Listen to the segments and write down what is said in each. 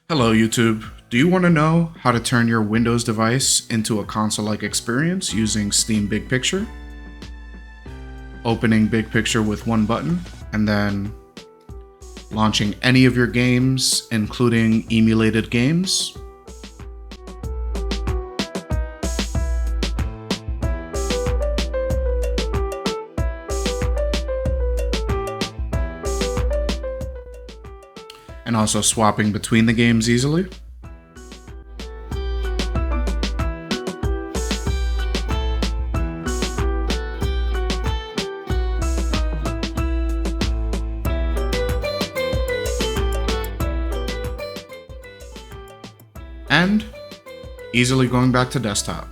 Hello YouTube. Do you want to know how to turn your Windows device into a console-like experience using Steam Big Picture? Opening Big Picture with one button and then launching any of your games, including emulated games. And also swapping between the games easily. And easily going back to desktop.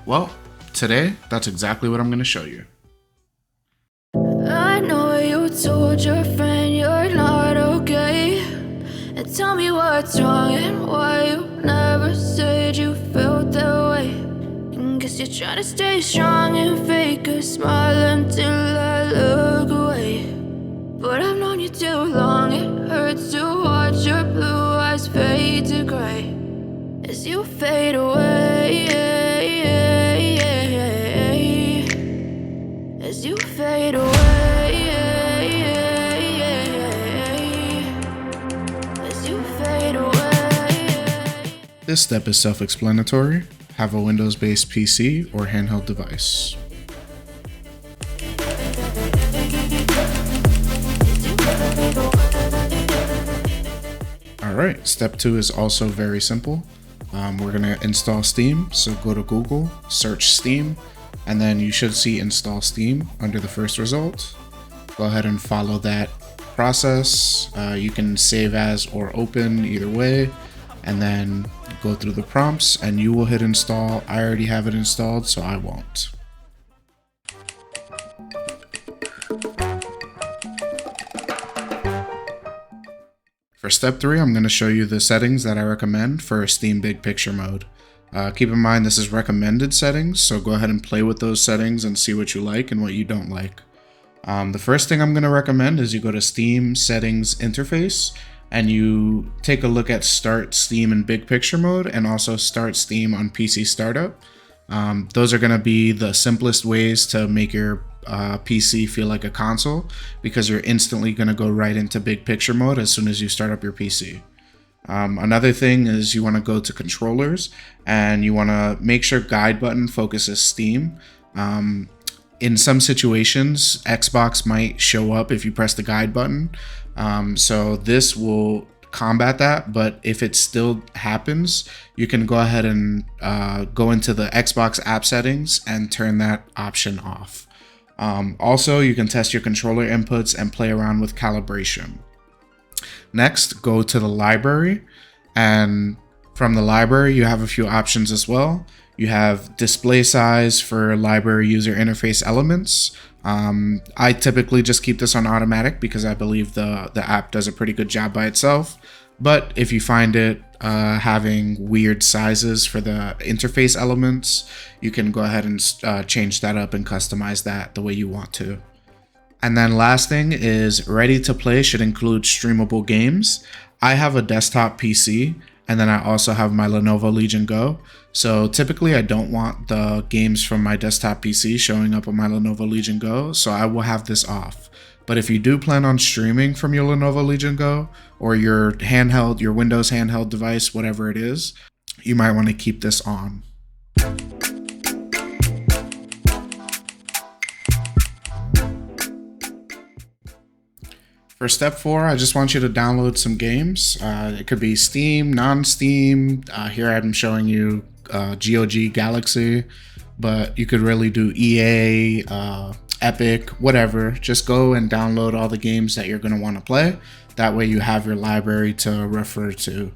Well, today, that's exactly what I'm going to show you. I know you told your friend you're not okay, and tell me what's wrong and why you never said you felt that way. And guess you're trying to stay strong and fake a smile until I look away. But I've known you too long, it hurts to watch your blue eyes fade to gray as you fade away. As you fade away, as you fade away. This step is self-explanatory. Have a Windows-based PC or handheld device. Alright, step 2 is also very simple. We're going to install Steam, so go to Google, search Steam, and then you should see install Steam under the first result. Go ahead and follow that process. You can save as or open either way, and then go through the prompts and you will hit install. I already have it installed, so I won't. For step 3, I'm going to show you the settings that I recommend for Steam Big Picture mode. Keep in mind this is recommended settings, so go ahead and play with those settings and see what you like and what you don't like. The first thing I'm going to recommend is you go to Steam Settings Interface and you take a look at Start Steam in Big Picture mode and also Start Steam on PC Startup. Those are going to be the simplest ways to make your PC feel like a console, because you're instantly going to go right into Big Picture mode as soon as you start up your PC. Another thing is you want to go to controllers and you want to make sure guide button focuses Steam. In some situations, Xbox might show up if you press the guide button. So this will combat that, but if it still happens, you can go ahead and go into the Xbox app settings and turn that option off. Also, you can test your controller inputs and play around with calibration. Next, go to the library, and from the library you have a few options as well. You have display size for library user interface elements. I typically just keep this on automatic because I believe the app does a pretty good job by itself. But if you find it having weird sizes for the interface elements, you can go ahead and change that up and customize that the way you want to. And then last thing is ready to play should include streamable games. I have a desktop PC and then I also have my Lenovo Legion Go. So typically I don't want the games from my desktop PC showing up on my Lenovo Legion Go, so I will have this off. But if you do plan on streaming from your Lenovo Legion Go or your handheld, your Windows handheld device, whatever it is, you might want to keep this on. For step 4, I just want you to download some games. It could be Steam, non-Steam. Here I'm showing you GOG Galaxy, but you could really do EA, Epic, whatever. Just go and download all the games that you're going to want to play. That way you have your library to refer to.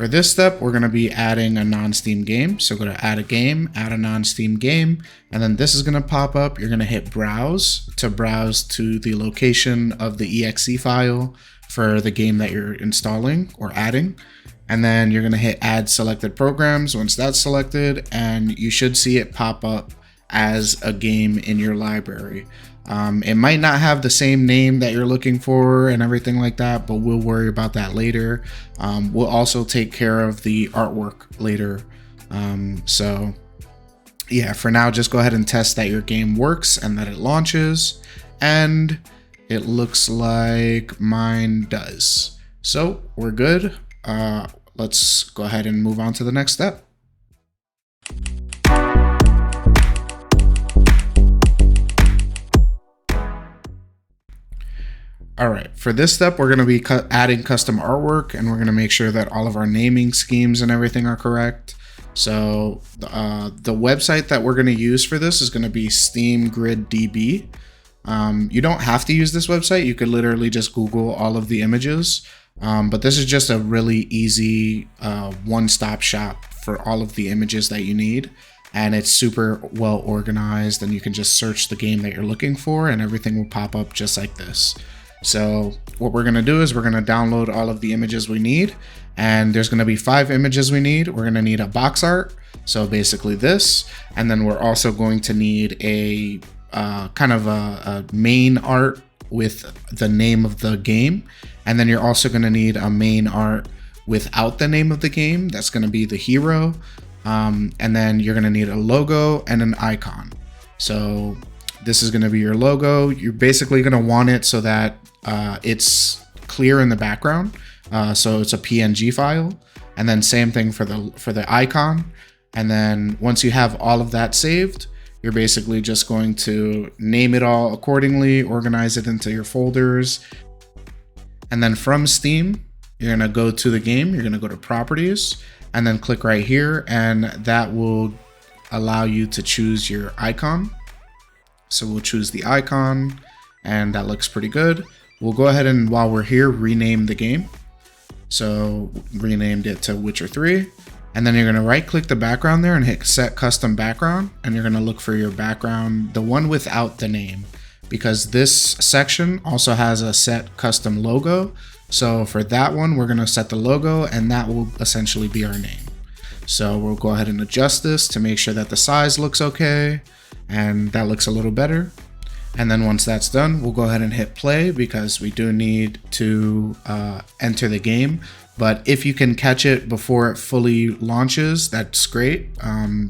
For this step, we're going to be adding a non-Steam game. So go to add a game, add a non-Steam game, and then this is going to pop up. You're going to hit browse to browse to the location of the exe file for the game that you're installing or adding. And then you're going to hit add selected programs once that's selected, and you should see it pop up as a game in your library. It might not have the same name that you're looking for and everything like that, but we'll worry about that later. We'll also take care of the artwork later. So yeah, for now, just go ahead and test that your game works and that it launches. And it looks like mine does. So we're good. Let's go ahead and move on to the next step. All right, for this step, we're going to be adding custom artwork, and we're going to make sure that all of our naming schemes and everything are correct. So the website that we're going to use for this is going to be SteamGridDB. You don't have to use this website. You could literally just Google all of the images. But this is just a really easy one-stop shop for all of the images that you need. And it's super well organized, and you can just search the game that you're looking for and everything will pop up just like this. So what we're going to do is we're going to download all of the images we need, and there's going to be 5 images we need. We're going to need a box art, so basically this, and then we're also going to need a kind of a main art with the name of the game, and then you're also going to need a main art without the name of the game. That's going to be the hero, and then you're going to need a logo and an icon. So this is going to be your logo. You're basically going to want it so that it's clear in the background, so it's a PNG file. And then same thing for the icon. And then once you have all of that saved, you're basically just going to name it all accordingly, organize it into your folders. And then from Steam, you're going to go to the game, you're going to go to properties, and then click right here, and that will allow you to choose your icon. So we'll choose the icon, and that looks pretty good. We'll go ahead and, while we're here, rename the game. So renamed it to Witcher 3. And then you're going to right click the background there and hit set custom background. And you're going to look for your background, the one without the name, because this section also has a set custom logo. So for that one, we're going to set the logo, and that will essentially be our name. So we'll go ahead and adjust this to make sure that the size looks okay. And that looks a little better. And then once that's done, we'll go ahead and hit play, because we do need to enter the game. But if you can catch it before it fully launches, that's great.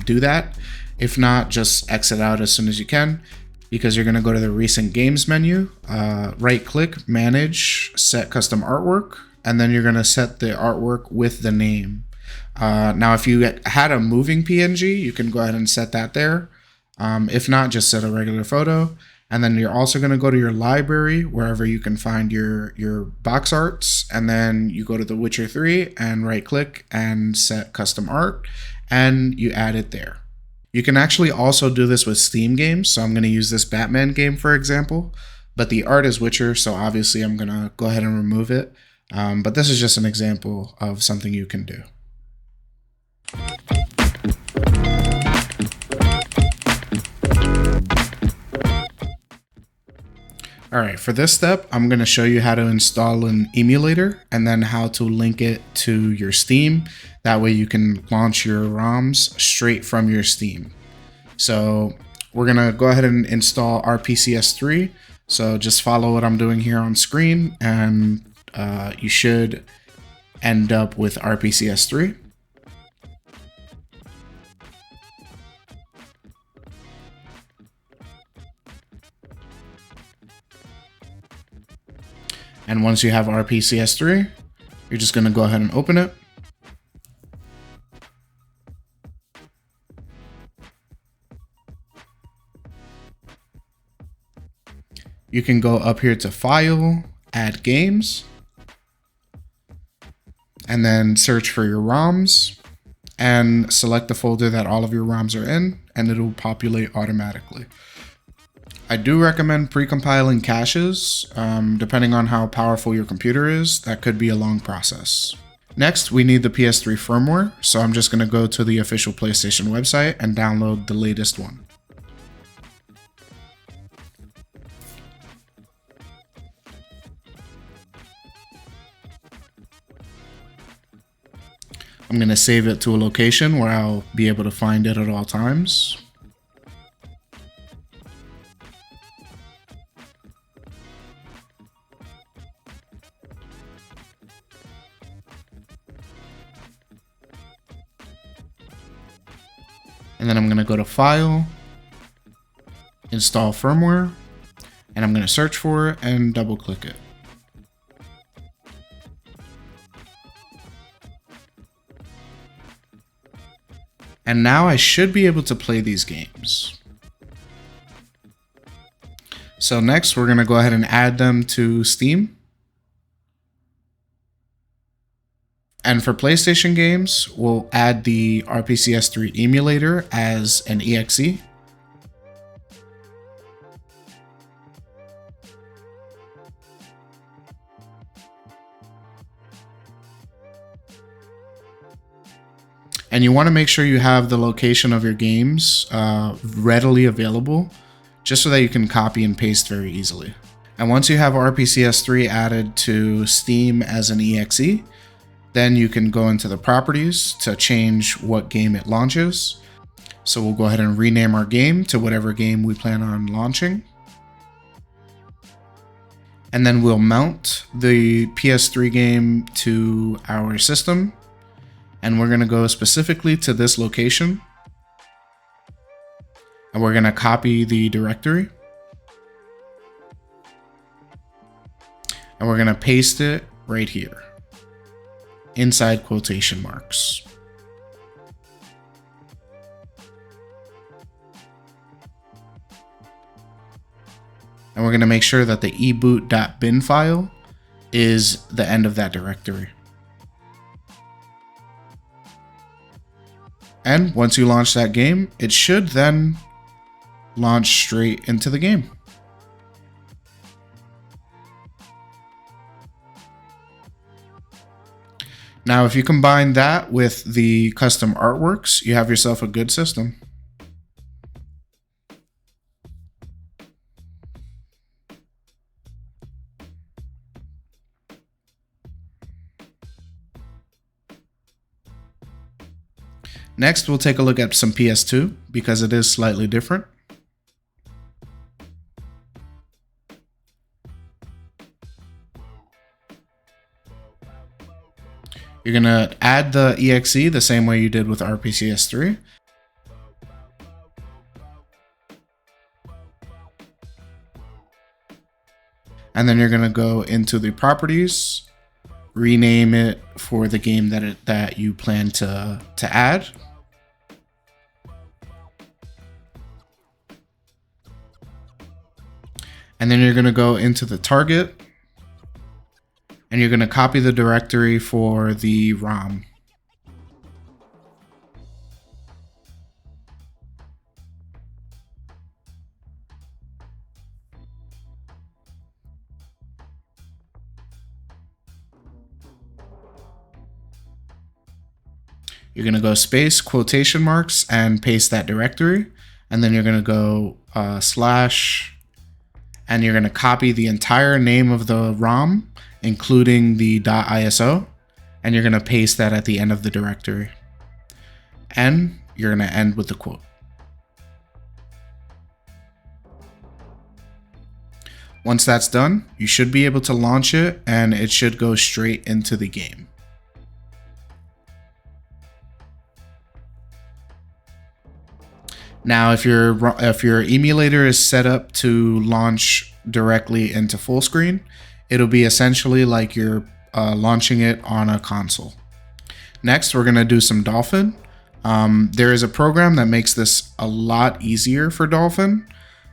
Do that. If not, just exit out as soon as you can, because you're going to go to the recent games menu, right click, manage, set custom artwork, and then you're going to set the artwork with the name. Now, if you had a moving PNG, you can go ahead and set that there. If not, just set a regular photo. And then you're also going to go to your library, wherever you can find your box arts. And then you go to The Witcher 3 and right click and set custom art, and you add it there. You can actually also do this with Steam games. So I'm going to use this Batman game, for example, but the art is Witcher. So obviously I'm going to go ahead and remove it. But this is just an example of something you can do. All right, for this step, I'm going to show you how to install an emulator and then how to link it to your Steam. That way you can launch your ROMs straight from your Steam. So we're going to go ahead and install RPCS3. So just follow what I'm doing here on screen, and you should end up with RPCS3. And once you have RPCS3, you're just going to go ahead and open it. You can go up here to File, Add Games, and then search for your ROMs and select the folder that all of your ROMs are in, and it'll populate automatically. I do recommend pre-compiling caches. Depending on how powerful your computer is, that could be a long process. Next, we need the PS3 firmware, so I'm just going to go to the official PlayStation website and download the latest one. I'm going to save it to a location where I'll be able to find it at all times. And then I'm going to go to File, Install Firmware, and I'm going to search for it and double click it. And now I should be able to play these games. So next we're going to go ahead and add them to Steam. And for PlayStation games, we'll add the RPCS3 emulator as an exe. And you want to make sure you have the location of your games readily available, just so that you can copy and paste very easily. And once you have RPCS3 added to Steam as an exe, then you can go into the properties to change what game it launches. So we'll go ahead and rename our game to whatever game we plan on launching. And then we'll mount the PS3 game to our system. And we're going to go specifically to this location. And we're going to copy the directory. And we're going to paste it right here, inside quotation marks. And we're going to make sure that the eboot.bin file is the end of that directory. And once you launch that game, it should then launch straight into the game. Now, if you combine that with the custom artworks, you have yourself a good system. Next, we'll take a look at some PS2 because it is slightly different. You're going to add the exe the same way you did with RPCS3. And then you're going to go into the properties, rename it for the game that you plan to add. And then you're going to go into the target and you're going to copy the directory for the ROM. You're going to go space, quotation marks, and paste that directory. And then you're going to go slash, and you're going to copy the entire name of the ROM, including the .iso, and you're going to paste that at the end of the directory. And you're going to end with the quote. Once that's done, you should be able to launch it, and it should go straight into the game. Now, if your emulator is set up to launch directly into full screen, it'll be essentially like you're launching it on a console. Next, we're going to do some Dolphin. There is a program that makes this a lot easier for Dolphin.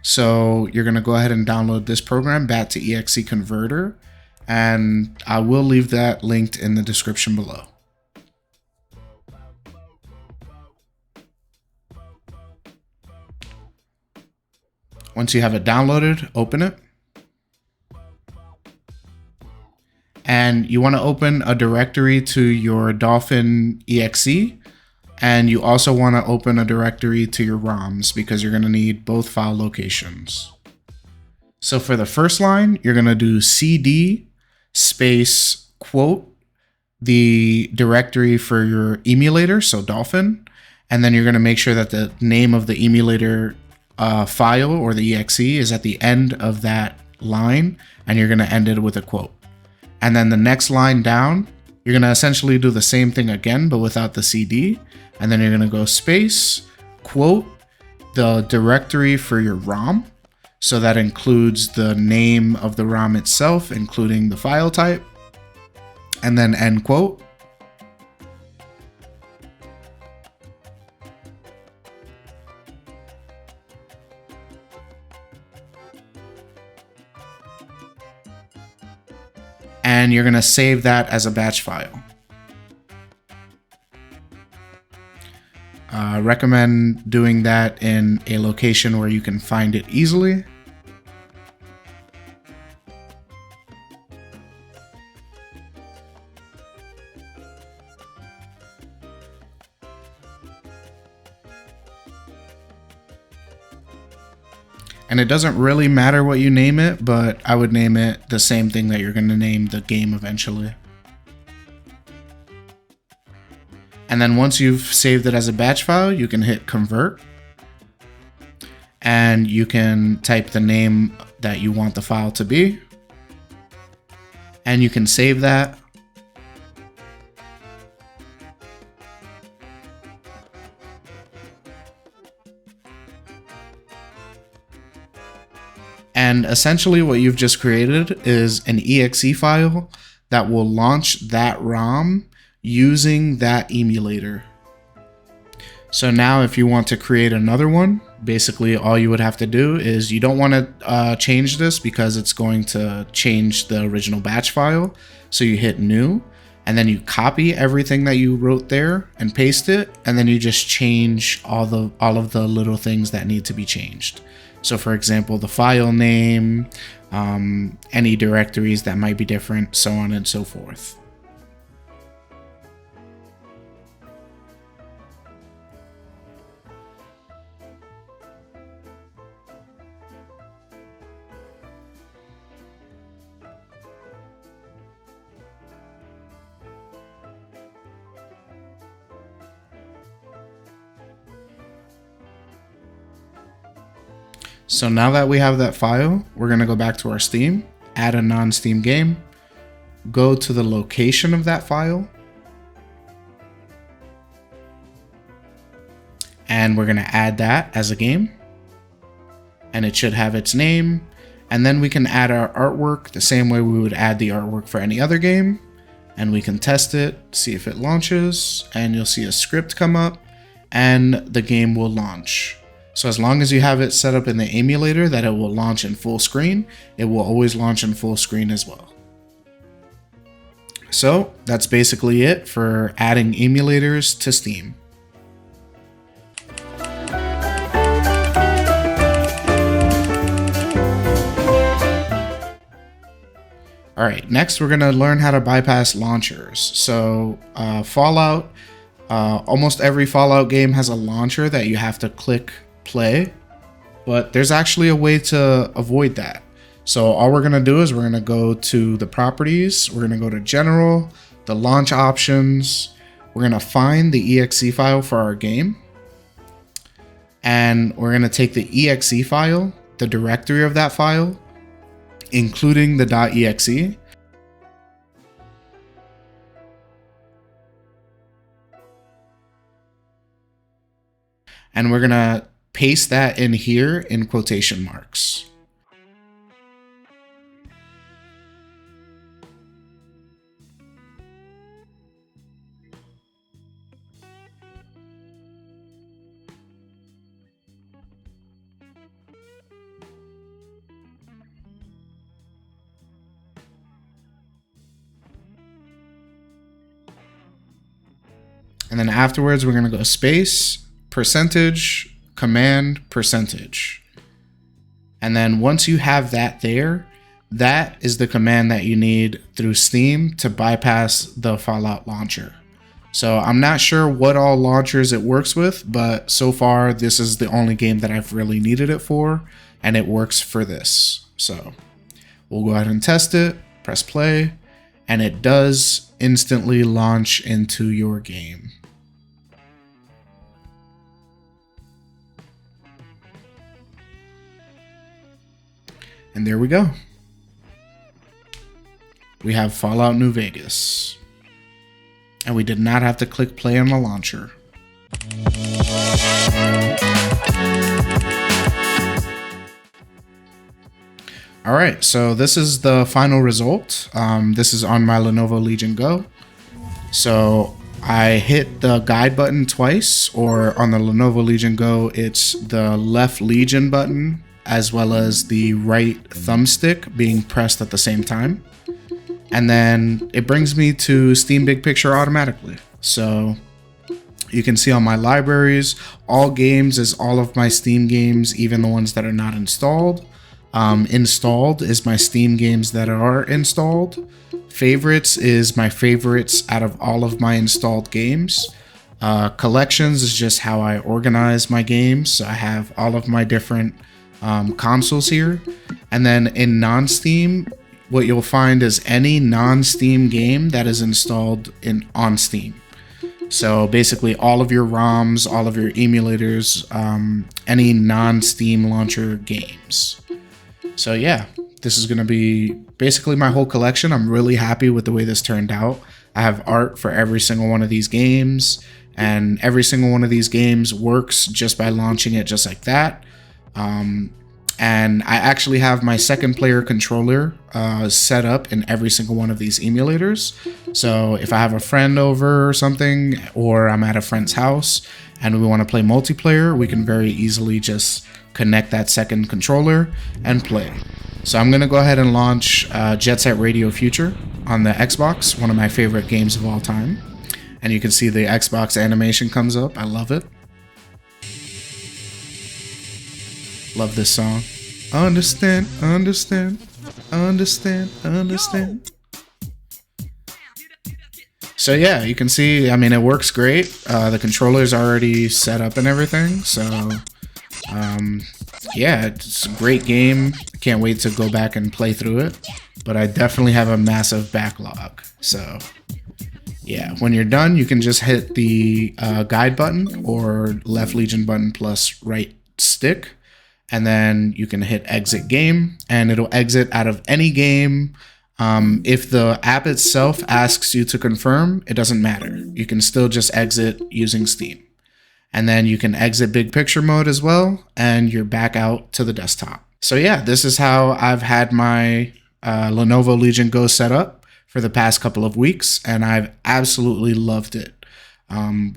So you're going to go ahead and download this program, BAT2EXE Converter, and I will leave that linked in the description below. Once you have it downloaded, open it. And you want to open a directory to your Dolphin exe. And you also want to open a directory to your ROMs because you're going to need both file locations. So for the first line, you're going to do cd space quote the directory for your emulator, so Dolphin, and then you're going to make sure that the name of the emulator file or the exe is at the end of that line, and you're going to end it with a quote. And then the next line down, you're going to essentially do the same thing again, but without the CD. And then you're going to go space, quote, the directory for your ROM. So that includes the name of the ROM itself, including the file type, and then end quote. And you're going to save that as a batch file. Recommend doing that in a location where you can find it easily. And it doesn't really matter what you name it, but I would name it the same thing that you're going to name the game eventually. And then once you've saved it as a batch file, you can hit convert. And you can type the name that you want the file to be. And you can save that. And essentially what you've just created is an exe file that will launch that ROM using that emulator. So now if you want to create another one, basically all you would have to do is, you don't want to change this because it's going to change the original batch file. So you hit new, and then you copy everything that you wrote there and paste it, and then you just change all of the little things that need to be changed. So for example, the file name, any directories that might be different, so on and so forth. So now that we have that file, we're going to go back to our Steam, add a non-Steam game, go to the location of that file, and we're going to add that as a game, and it should have its name. And then we can add our artwork the same way we would add the artwork for any other game, and we can test it, see if it launches, and you'll see a script come up and the game will launch. So as long as you have it set up in the emulator that it will launch in full screen, it will always launch in full screen as well. So that's basically it for adding emulators to Steam. Alright, next we're going to learn how to bypass launchers. So Fallout, almost every Fallout game has a launcher that you have to click play, but there's actually a way to avoid that. So all we're going to do is we're going to go to the properties, we're going to go to general, the launch options, we're going to find the exe file for our game, and we're going to take the exe file, the directory of that file, including the .exe, and we're going to paste that in here in quotation marks. And then afterwards, we're going to go space, percentage, command, percentage. And then once you have that there, that is the command that you need through Steam to bypass the Fallout launcher. So I'm not sure what all launchers it works with, but so far this is the only game that I've really needed it for, and it works for this. So we'll go ahead and test it, press play, and it does instantly launch into your game. And there we go. We have Fallout New Vegas. And we did not have to click play on the launcher. All right, so this is the final result. This is on my Lenovo Legion Go. So I hit the guide button twice, or on the Lenovo Legion Go, it's the left Legion button as well as the right thumbstick being pressed at the same time. And then it brings me to Steam Big Picture automatically. So you can see on my libraries, all games is all of my Steam games, even the ones that are not installed. Installed is my Steam games that are installed. Favorites is my favorites out of all of my installed games. Collections is just how I organize my games. So I have all of my different consoles here. And then in non-Steam, what you'll find is any non-Steam game that is installed on Steam. So basically all of your ROMs, all of your emulators, any non-Steam launcher games. So yeah, this is going to be basically my whole collection. I'm really happy with the way this turned out. I have art for every single one of these games, and every single one of these games works just by launching it just like that. And I actually have my second player controller set up in every single one of these emulators. So if I have a friend over or something, or I'm at a friend's house and we want to play multiplayer, we can very easily just connect that second controller and play. So I'm going to go ahead and launch Jet Set Radio Future on the Xbox, one of my favorite games of all time. And you can see the Xbox animation comes up. I love it. Love this song. Understand, understand, understand, understand. So yeah, you can see, I mean, it works great. The controller's already set up and everything. So yeah, it's a great game. Can't wait to go back and play through it. But I definitely have a massive backlog. So yeah, when you're done, you can just hit the guide button or left Legion button plus right stick. And then you can hit exit game and it'll exit out of any game. If the app itself asks you to confirm, it doesn't matter. You can still just exit using Steam. And then you can exit big picture mode as well, and you're back out to the desktop. So yeah, this is how I've had my Lenovo Legion Go set up for the past couple of weeks, and I've absolutely loved it.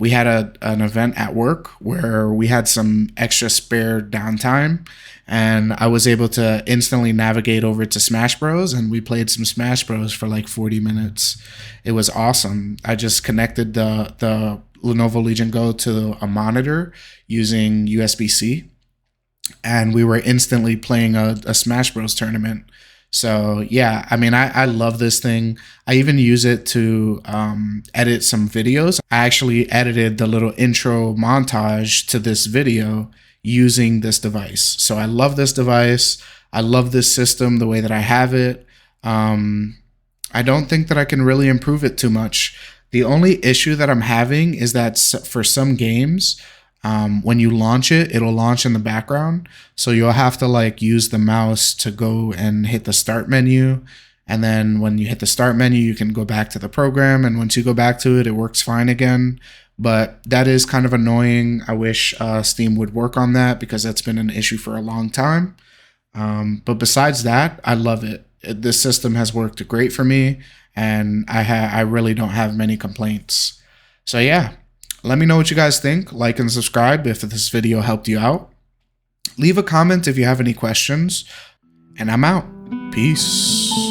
We had an event at work where we had some extra spare downtime, and I was able to instantly navigate over to Smash Bros. And we played some Smash Bros. For like 40 minutes. It was awesome. I just connected the Lenovo Legion Go to a monitor using USB-C, and we were instantly playing a Smash Bros. Tournament. So yeah, I mean, I love this thing. I even use it to edit some videos. I actually edited the little intro montage to this video using this device. So I love this device. I love this system, the way that I have it. I don't think that I can really improve it too much. The only issue that I'm having is that for some games, when you launch it, it'll launch in the background. So you'll have to like use the mouse to go and hit the start menu. And then when you hit the start menu, you can go back to the program. And once you go back to it, it works fine again. But that is kind of annoying. I wish Steam would work on that because that's been an issue for a long time. But besides that, I love it. This system has worked great for me, and I really don't have many complaints. So yeah. Let me know what you guys think. Like and subscribe if this video helped you out. Leave a comment if you have any questions. And I'm out. Peace.